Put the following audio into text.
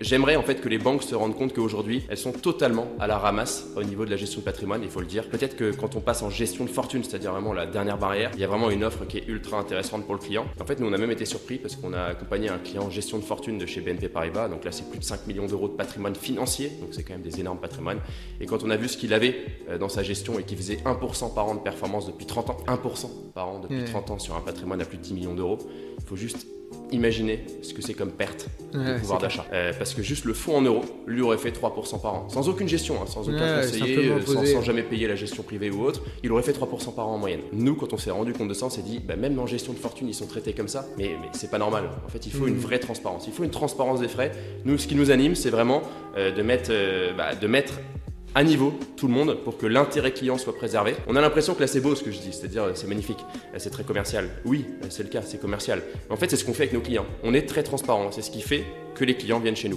J'aimerais en fait que les banques se rendent compte qu'aujourd'hui, elles sont totalement à la ramasse au niveau de la gestion de patrimoine, il faut le dire. Peut-être que quand on passe en gestion de fortune, c'est-à-dire vraiment la dernière barrière, il y a vraiment une offre qui est ultra intéressante pour le client. En fait, nous on a même été surpris parce qu'on a accompagné un client en gestion de fortune de chez BNP Paribas, donc là c'est plus de 5 millions d'euros de patrimoine financier, donc c'est quand même des énormes patrimoines. Et quand on a vu ce qu'il avait dans sa gestion et qu'il faisait 1% par an de performance depuis 30 ans, 1% par an depuis 30 ans sur un patrimoine à plus de 10 millions d'euros, il faut juste imaginer ce que c'est comme perte de pouvoir d'achat. Parce que juste le fonds en euros lui aurait fait 3% par an. Sans aucune gestion, sans aucun conseiller, sans jamais payer la gestion privée ou autre, il aurait fait 3% par an en moyenne. Nous, quand on s'est rendu compte de ça, on s'est dit, même en gestion de fortune, ils sont traités comme ça, mais c'est pas normal. En fait, il faut une vraie transparence. Il faut une transparence des frais. Nous, ce qui nous anime, c'est vraiment de mettre à niveau tout le monde pour que l'intérêt client soit préservé. On a l'impression que là c'est beau ce que je dis, c'est-à-dire c'est magnifique, c'est très commercial. Oui, c'est le cas, c'est commercial. Mais en fait c'est ce qu'on fait avec nos clients. On est très transparent, c'est ce qui fait que les clients viennent chez nous.